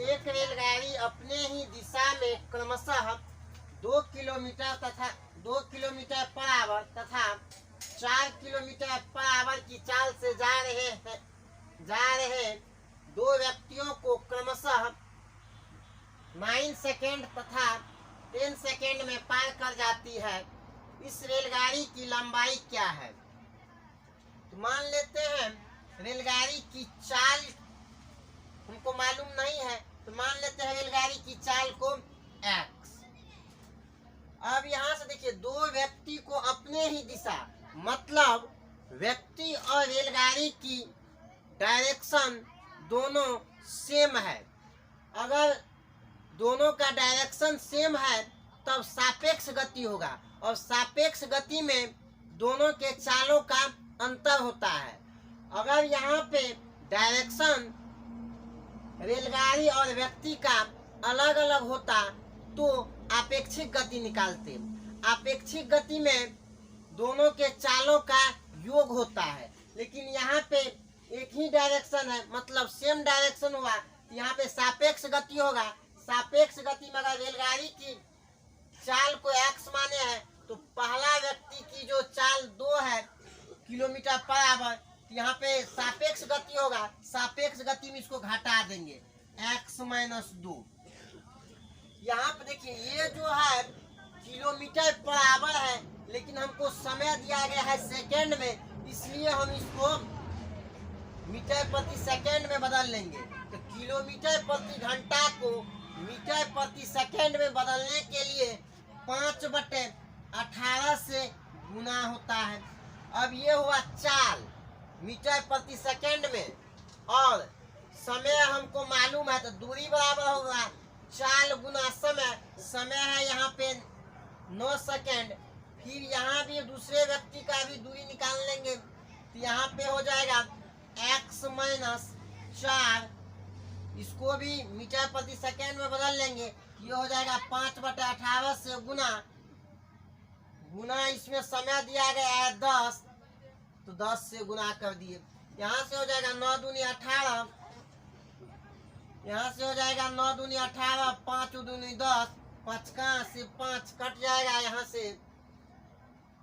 एक रेलगाड़ी अपने ही दिशा में क्रमशः 2 किलोमीटर पर आवर तथा 4 किलोमीटर पर आवर की चाल से जा रहे दो व्यक्तियों को क्रमशः 9 सेकेंड तथा 10 सेकेंड में पार कर जाती है। इस रेलगाड़ी की लंबाई क्या है? तो मान लेते हैं रेलगाड़ी की चाल हमको मालूम नहीं है, तो मान लेते हैं रेलगाड़ी की चाल को x। अब यहाँ से देखिए, दो व्यक्ति को अपने ही दिशा, मतलब व्यक्ति और रेलगाड़ी की डायरेक्शन दोनों सेम है। अगर दोनों का डायरेक्शन सेम है तब सापेक्ष गति होगा, और सापेक्ष गति में दोनों के चालों का अंतर होता है। अगर यहाँ पे डायरेक्शन रेलगाड़ी और व्यक्ति का अलग अलग होता तो आपेक्षिक गति निकालते। आपेक्षिक गति में दोनों के चालों का योग होता है, लेकिन यहाँ पे एक ही डायरेक्शन है, मतलब सेम डायरेक्शन हुआ, यहाँ पे सापेक्ष गति होगा। सापेक्ष गति में अगर रेलगाड़ी की चाल को x माने हैं तो पहला व्यक्ति की जो चाल 2 है किलोमीटर पर आवर, यहाँ पे सापेक्ष गति होगा। सापेक्ष गति में इसको घटा देंगे, x - 2। यहाँ पे देखिए, ये जो है किलोमीटर पर आवर है, लेकिन हमको समय दिया गया है सेकेंड में, इसलिए हम इसको मीटर प्रति सेकेंड में बदल लेंगे। तो किलोमीटर प्रति घंटा को मीटर प्रति सेकेंड में बदलने के लिए 5/18 से गुना होता है। अब ये हुआ चाल मीटर प्रति सेकेंड में, और समय हमको मालूम है तो दूरी बराबर होगा चाल गुना समय। समय है यहाँ पे 9 सेकेंड। फिर यहाँ भी दूसरे व्यक्ति का भी दूरी निकाल लेंगे, तो यहाँ पे हो जाएगा x - 4, इसको भी मीटर प्रति सेकेंड में बदल लेंगे। ये हो जाएगा 5/18 से गुना इसमें समय दिया गया है 10, तो 10 से गुना कर दिए। यहाँ से हो जाएगा 9 दूनी 18, यहाँ से हो जाएगा 9 दूनी 18, 5 दूनी 10, 5 से 5 कट जाएगा यहाँ से।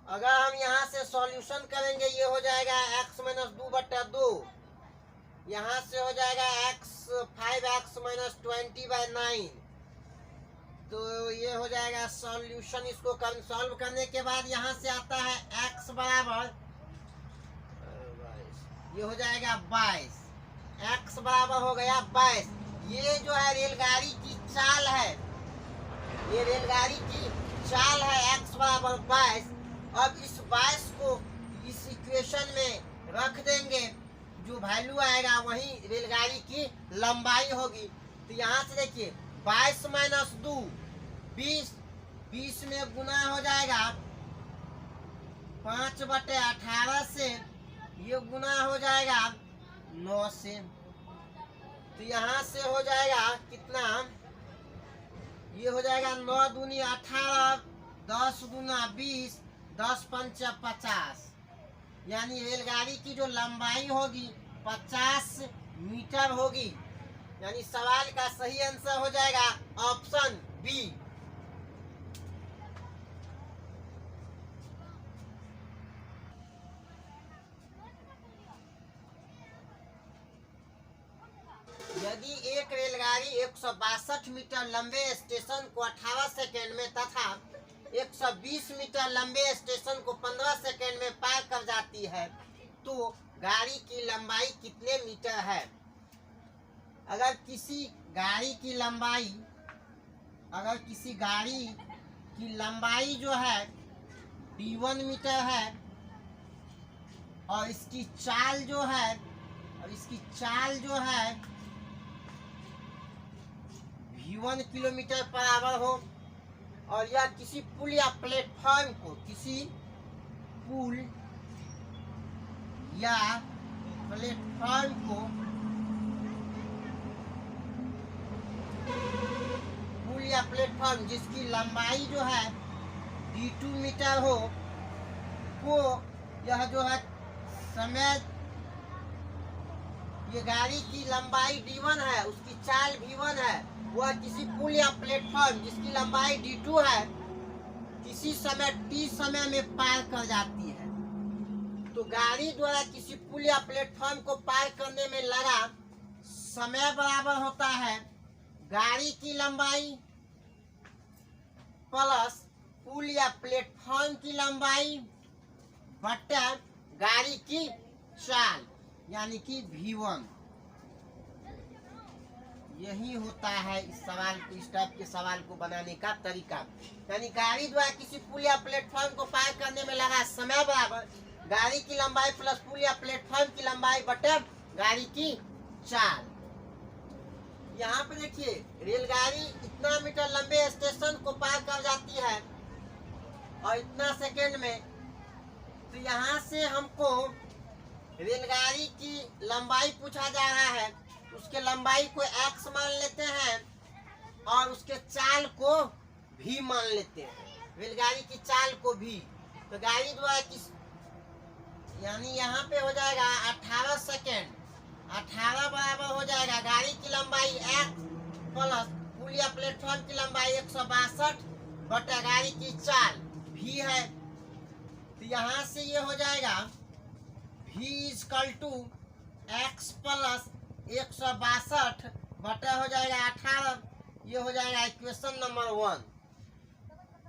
अगर हम यहाँ से सॉल्यूशन करेंगे, ये हो जाएगा x - 2/2, यहाँ से हो जाएगा 5x - 20/9, तो ये हो जाएगा सॉल्यूशन। इसको सॉल्व करने के बाद यहाँ से आता है x बराबर, ये हो जाएगा 22, x बराबर हो गया 22। ये जो है रेलगाड़ी की चाल है, ये रेलगाड़ी की चाल है x बराबर 22। अब इस 22 को इस इक्वेशन में रख देंगे, जो वैल्यू आएगा वही रेलगाड़ी की लंबाई होगी। तो यहाँ से देखिए 22 - 2 20, 20 में गुना हो जाएगा 5/18 से, ये गुना हो जाएगा 9 से। तो यहाँ से हो जाएगा कितना, ये हो जाएगा 9 दूनी 18, 10 दूना 20, 10 पंच 50, यानी रेलगाड़ी की जो लंबाई होगी 50 मीटर होगी। यानी सवाल का सही आंसर हो जाएगा ऑप्शन बी। यदि एक रेलगाड़ी 162 मीटर लंबे स्टेशन को 18 सेकेंड में तथा 120 मीटर लंबे स्टेशन को 15 सेकेंड में पार कर जाती है, तो गाड़ी की लंबाई कितने मीटर है? अगर किसी गाड़ी की लंबाई जो है d1 मीटर है, और इसकी चाल जो है v1 किलोमीटर पर आवर हो, और यह किसी पुल या प्लेटफॉर्म को जिसकी लंबाई जो है d2 मीटर हो, को यह जो है समय ये गाड़ी की लंबाई d1 है, उसकी चाल v1 है, वह किसी पुल या प्लेटफॉर्म जिसकी लंबाई d2 है किसी समय t समय में पार कर जाती है। तो गाड़ी द्वारा किसी पुल या प्लेटफॉर्म को पार करने में लगा समय बराबर होता है गाड़ी की लंबाई प्लस पुल या प्लेटफॉर्म की लंबाई बटा गाड़ी की चाल यानी कि v1। यही होता है इस टाइप के सवाल को बनाने का तरीका। यानी गाड़ी द्वारा किसी पुल या प्लेटफॉर्म को पार करने में लगा समय बराबर गाड़ी की लंबाई प्लस पुल या प्लेटफॉर्म की लंबाई बटे गाड़ी की चाल। यहाँ पे देखिए रेलगाड़ी इतना मीटर लंबे स्टेशन को पार कर जाती है और इतना सेकेंड में। तो यहाँ से हमको रेलगाड़ी की लंबाई पूछा जा रहा है, उसके लंबाई को x मान लेते हैं और उसके चाल को v मान लेते हैं, रेलगाड़ी की चाल को v। तो गाड़ी द्वारा किस यानी यहाँ पे हो जाएगा 18 सेकेंड, 18 बराबर हो जाएगा गाड़ी की लंबाई x प्लस पुल या प्लेटफॉर्म की लंबाई 162 बटा गाड़ी की चाल v है। तो यहाँ से ये हो जाएगा v = x प्लस 162 बटा हो जाएगा 18। ये हो जाएगा इक्वेशन नंबर 1।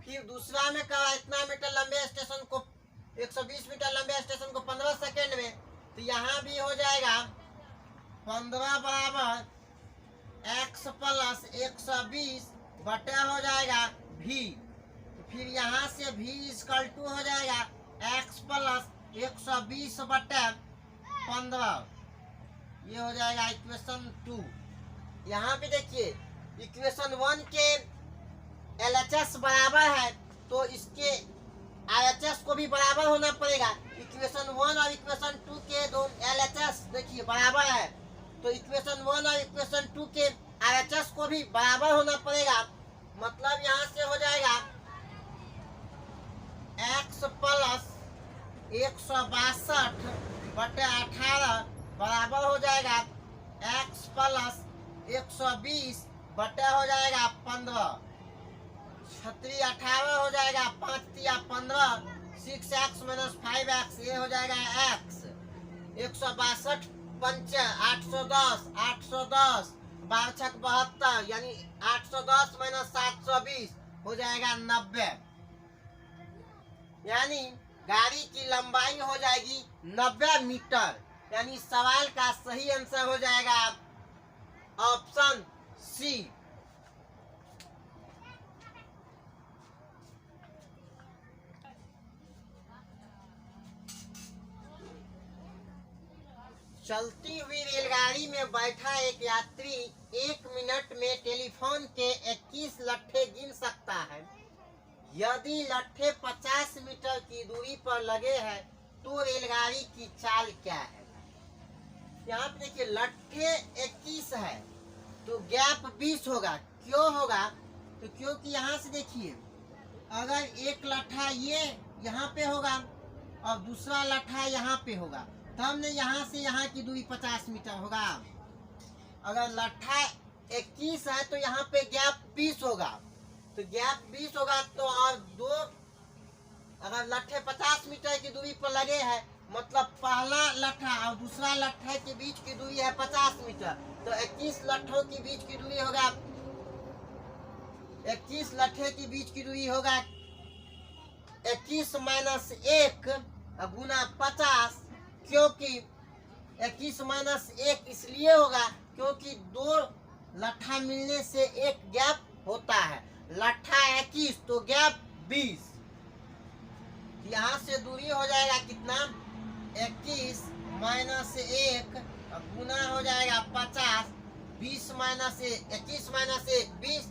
फिर दूसरा में कहा इतना मीटर लंबे स्टेशन को 120 मीटर लंबे स्टेशन को 15 सेकेंड में। तो यहाँ भी हो जाएगा 15 बराबर x प्लस 120 बटा हो जाएगा v। तो फिर यहाँ से v = हो जाएगा x प्लस 120 बटा 15। ये हो जाएगा इक्वेशन 2। यहाँ पे देखिए इक्वेशन 1 के LHS बराबर है तो इसके RHS को भी बराबर होना पड़ेगा। इक्वेशन 1 और इक्वेशन 2 के दोनों LHS देखिए बराबर है, तो इक्वेशन 1 और इक्वेशन 2 के RHS को भी बराबर होना पड़ेगा। मतलब यहाँ से हो जाएगा x प्लस 162 बटे 18 बराबर हो जाएगा x प्लस 120 बटे हो जाएगा 15। 18 हो जाएगा 5 तिया 15, 6x माइनस 5x ये हो जाएगा x। 162 पंच 810, 810 12 छक 72 यानी 810 माइनस 720 हो जाएगा 90। यानी गाड़ी की लंबाई हो जाएगी 90 मीटर। यानी सवाल का सही आंसर हो जाएगा ऑप्शन सी। चलती हुई रेलगाड़ी में बैठा एक यात्री 1 मिनट में टेलीफोन के 21 लट्ठे गिन सकता है। यदि लट्ठे 50 मीटर की दूरी पर लगे हैं तो रेलगाड़ी की चाल क्या है। यहाँ पे देखिए लट्ठे 21 है तो गैप 20 होगा। क्यों होगा तो क्योंकि यहाँ से देखिए अगर एक लट्ठा ये यहाँ पे होगा और दूसरा लट्ठा यहाँ पे होगा तब ने यहाँ से यहाँ की दूरी 50 मीटर होगा। अगर लट्ठा 21 है तो यहाँ पे गैप 20 होगा, तो गैप 20 होगा तो और दो अगर लट्ठे 50 मीटर की दूरी पर लगे हैं मतलब पहला लट्ठा और दूसरा लट्ठे के बीच की दूरी है 50 मीटर, तो 21 लट्ठों के बीच की दूरी होगा 21 लट्ठे के बीच की दूरी होगा 21 माइनस 1 गुना 50। क्योंकि 21 माइनस 1 इसलिए होगा क्योंकि दो लट्ठा मिलने से एक गैप होता है। लट्ठा 21 तो गैप 20। यहाँ से दूरी हो जाएगा कितना 21 माइनस 1 गुना हो जाएगा 50। 20 माइनस 21 माइनस 1 20,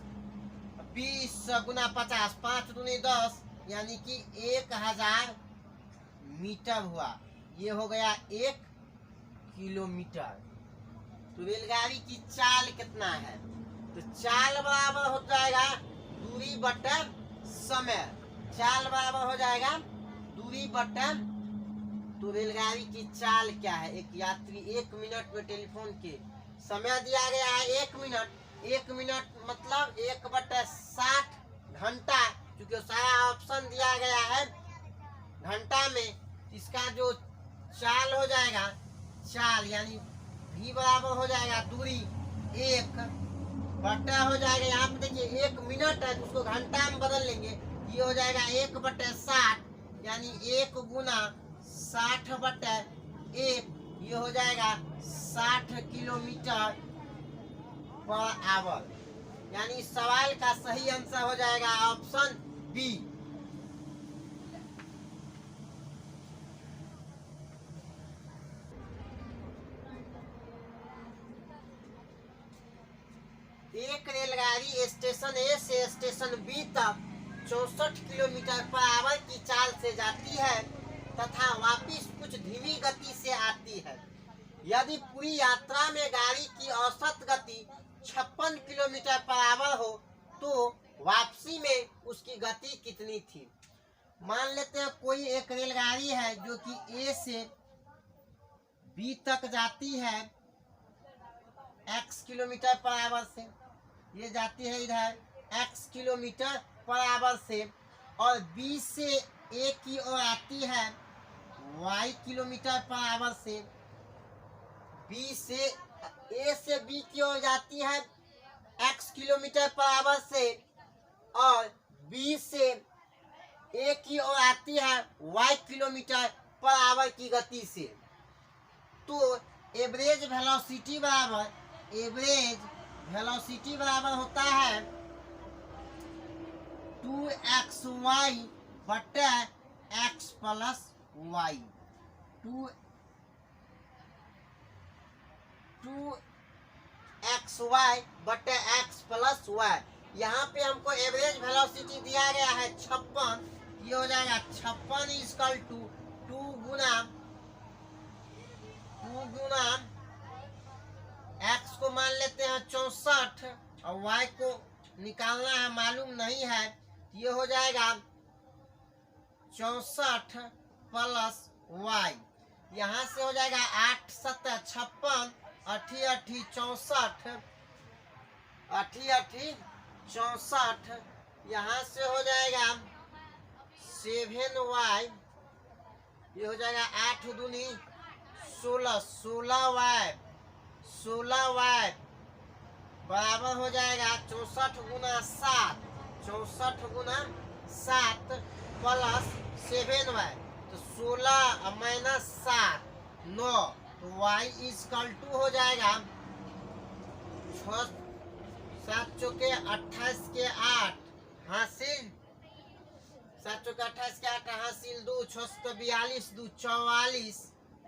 20 गुना 50 5 दूनी 10 यानी कि 1000 मीटर हुआ। ये हो गया 1 किलोमीटर। तो रेलगाड़ी की चाल कितना है तो चाल बराबर हो जाएगा दूरी बटा समय। चाल बराबर हो जाएगा दूरी बटा तो रेलगाड़ी की चाल क्या है। एक यात्री 1 मिनट में टेलीफोन के समय दिया गया है 1 मिनट। 1 मिनट मतलब 1/60 घंटा, क्योंकि सारा ऑप्शन दिया गया है घंटा में। इसका जो चाल हो जाएगा, चाल यानी v बराबर हो जाएगा दूरी 1 बटा हो जाएगा, यहाँ पे देखिए 1 मिनट है तो उसको घंटा में बदल लेंगे, ये हो जाएगा 1/60 यानी 1 गुना 60/1, ये हो जाएगा 60 किलोमीटर पर आवर। यानी सवाल का सही आंसर हो जाएगा ऑप्शन बी। एक रेलगाड़ी स्टेशन ए से स्टेशन बी तक 64 किलोमीटर पर आवर की चाल से जाती है तथा वापस कुछ धीमी गति से आती है। यदि पूरी यात्रा में गाड़ी की औसत गति 56 किलोमीटर पर आवर हो तो वापसी में उसकी गति कितनी थी। मान लेते हैं कोई एक रेलगाड़ी है जो कि ए से बी तक जाती है x किलोमीटर पर आवर से, ये जाती है इधर x किलोमीटर पर आवर से, और b से a की ओर आती है y किलोमीटर पर आवर से। b से a से b की ओर जाती है x किलोमीटर पर आवर से, और b से a की ओर आती है y किलोमीटर पर आवर की गति से। तो एवरेज वेलोसिटी बराबर होता है 2xy बटा x प्लस y। 2xy बटा x प्लस y। यहाँ पे हमको एवरेज वेलोसिटी दिया गया है 56, ये हो जाएगा 56 इक्वल टू 2 गुना x को मान लेते हैं 64 और y को निकालना है, मालूम नहीं है, ये हो जाएगा 64 प्लस y। यहाँ से हो जाएगा 8 7 56, 8 8 64, 8 64, यहाँ से हो जाएगा 7y, ये हो जाएगा 8 दूनी 16, 16y बराबर हो जाएगा 64 गुना 7, 64 गुना 7 प्लस 7y, तो 16 माइनस 7 9, तो y इक्वल टू हो जाएगा 7 चौके 28 के 8 हासिल, 7 चौके 28 के 8 हासिल 2, 6 42 2 44,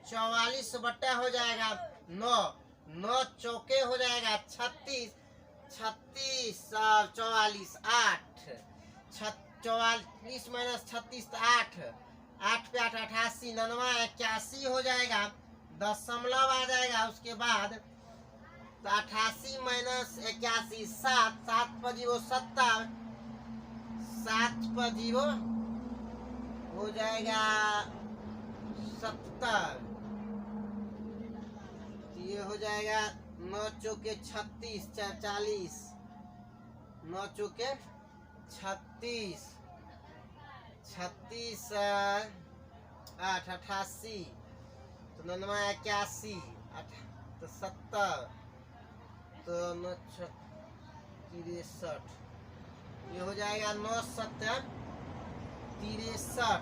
44 बट्टा हो जाएगा 9, 9 चौके हो जाएगा 36, 36 44 8, 44 माइनस 36 8, 8 पे 8 88, 99 81 हो जाएगा, दशमलव आ जाएगा उसके बाद, तो 88 माइनस 81 7, 7 पर 0 70, 7 पर 0 हो जाएगा 70, ये हो जाएगा 9 चौके 36 40, 9 चौके 36, 36 8 88, तो 99 81, तो 70, तो 9 63, ये हो जाएगा 9 7 63,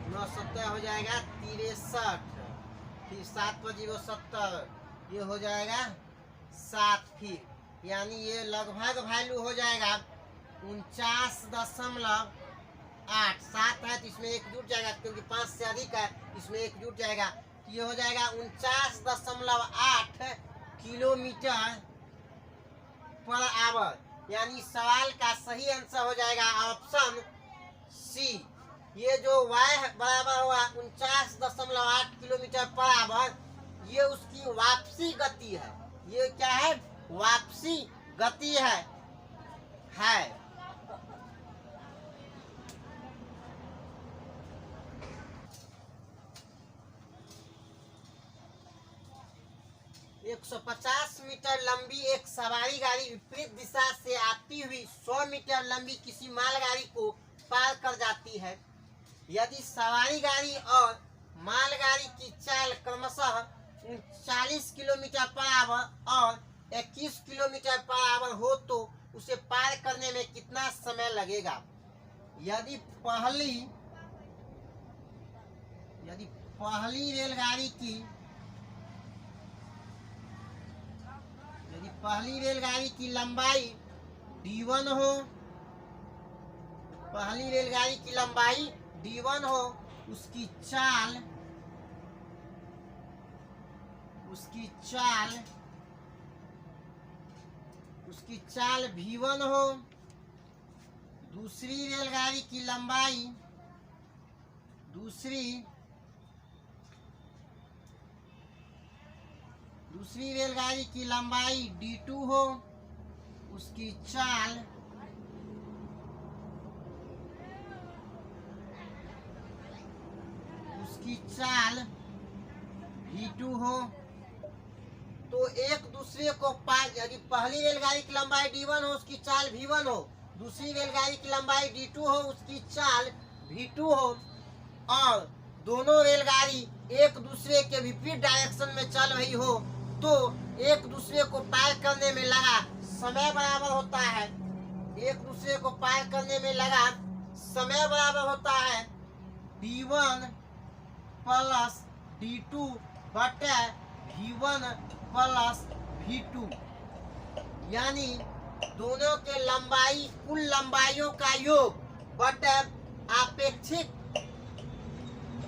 9 70 हो जाएगा 63, फिर 7 पर 0 70, ये हो जाएगा 7, फिर यानी ये लगभग वैल्यू हो जाएगा 49.8। 7 है तो इसमें 1 जुट जाएगा, क्योंकि 5 से अधिक है इसमें 1 जुट जाएगा, ये हो जाएगा 49.8 किलोमीटर पर आवर। यानी सवाल का सही आंसर हो जाएगा ऑप्शन सी। ये जो y बराबर हुआ 49.8 किलोमीटर पर आवर, ये उसकी वापसी गति है। ये क्या है? वापसी गति है। 150 मीटर लंबी एक सवारी गाड़ी विपरीत दिशा से आती हुई 100 मीटर लंबी किसी मालगाड़ी को पार कर जाती है। यदि सवारी गाड़ी और मालगाड़ी की चाल क्रमशः 40 किलोमीटर पर आवर और 21 किलोमीटर पर आवर हो तो उसे पार करने में कितना समय लगेगा? यदि पहली रेलगाड़ी की लंबाई d1 हो, पहली रेलगाड़ी की लंबाई d1 हो, उसकी चाल v1 हो, दूसरी रेलगाड़ी की लंबाई d2 हो, उसकी चाल v2 हो, तो एक दूसरे को पार, यदि पहली रेलगाड़ी की लंबाई d1 हो, उसकी चाल v1 हो, दूसरी रेलगाड़ी की लंबाई d2 हो, उसकी चाल v2 हो, और दोनों रेलगाड़ी एक दूसरे के विपरीत डायरेक्शन में चल रही हो, तो एक दूसरे को पार करने में लगा समय बराबर होता है। d1 प्लस d2 बटे v1 प्लस v2, यानी दोनों के कुल लंबाइयों का योग बटे आपेक्षिक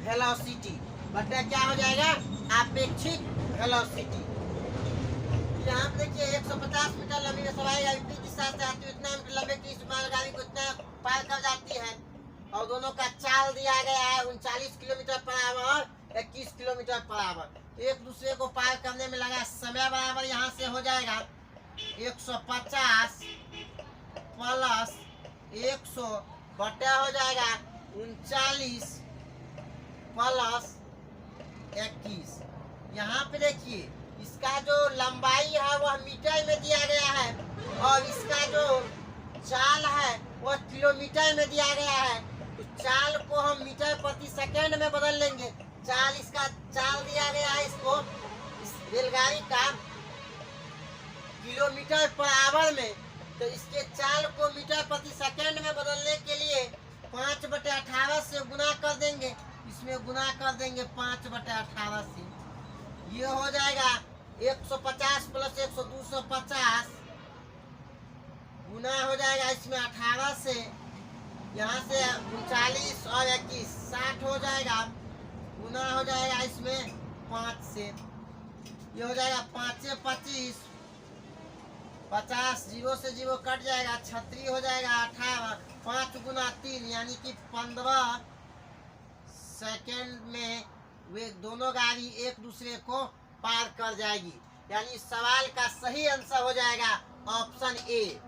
वेलोसिटी बटे क्या हो जाएगा? आपेक्षिक वेलोसिटी। यहाँ पे देखिए 150 मीटर लंबी सवारी गाड़ी विपरीत दिशा से आती हुई इतना मीटर लंबे की इस मालगाड़ी को इतना पार कर जाती है, और दोनों का चाल दिया गया है 39 किलोमीटर पर आवर और 21 किलोमीटर पर आवर। एक दूसरे को पार करने में लगा समय बराबर यहाँ से हो जाएगा 150 प्लस 100 बटा हो जाएगा 39 प्लस 21। यहाँ पे देखिए इसका जो लंबाई है वह मीटर में दिया गया है, और इसका जो चाल है वह किलोमीटर में दिया गया है। तो चाल को हम मीटर प्रति सेकंड में बदल लेंगे। इसका चाल दिया गया है, इसको इस रेलगाड़ी का किलोमीटर पर आवर में, तो इसके चाल को मीटर प्रति सेकंड में बदलने के लिए 5/18 से गुना कर देंगे। इसमें गुना कर देंगे 5/18 से, ये हो जाएगा 150 प्लस 100 250 गुना हो जाएगा इसमें 18 से, यहाँ से 39 और 21 60 हो जाएगा, गुना हो जाएगा इसमें 5 से, ये हो जाएगा 5 से 25 50, 0 से 0 कट जाएगा, 36 हो जाएगा 18, 5 गुना 3 यानी कि 15 सेकेंड में वे दोनों गाड़ी एक दूसरे को पार कर जाएगी। यानी सवाल का सही आंसर हो जाएगा ऑप्शन ए।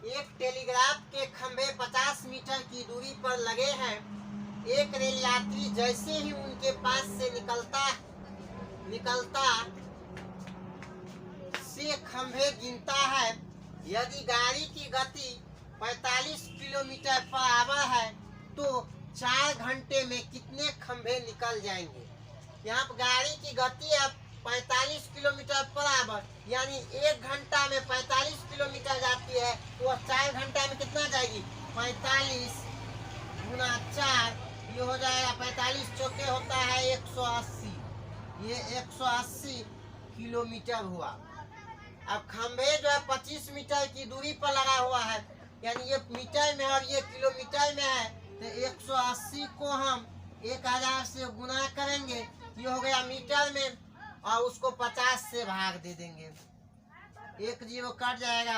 एक टेलीग्राफ के खंभे 50 मीटर की दूरी पर लगे हैं। एक रेल यात्री जैसे ही उनके पास से निकलता से खंभे गिनता है। यदि गाड़ी की गति 45 किलोमीटर पर आवर है तो 4 घंटे में कितने खंभे निकल जाएंगे? यहाँ पर गाड़ी की गति है 45 किलोमीटर पर आवर, यानी 1 घंटा में 45 किलोमीटर जाती है, तो 4 घंटा में कितना जाएगी? 45 गुना 4, ये हो जाएगा 45 चौके होता है 180, ये 180 किलोमीटर हुआ। अब खंभे जो है 25 मीटर की दूरी पर लगा हुआ है, यानी ये मीटर में और ये किलोमीटर में है, तो 180 को हम 1000 से गुना करेंगे, ये हो गया मीटर में, और उसको 50 से भाग दे देंगे, 1 0 कट जाएगा,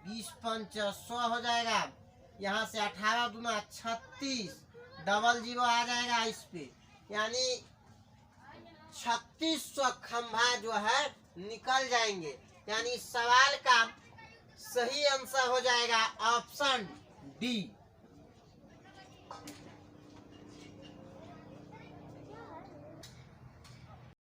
20 5 100 हो जाएगा, यहाँ से 18 दूना 36, डबल 0 आ जाएगा इस पे, यानी 3600 खंभा जो है निकल जाएंगे। यानी सवाल का सही आंसर हो जाएगा ऑप्शन डी।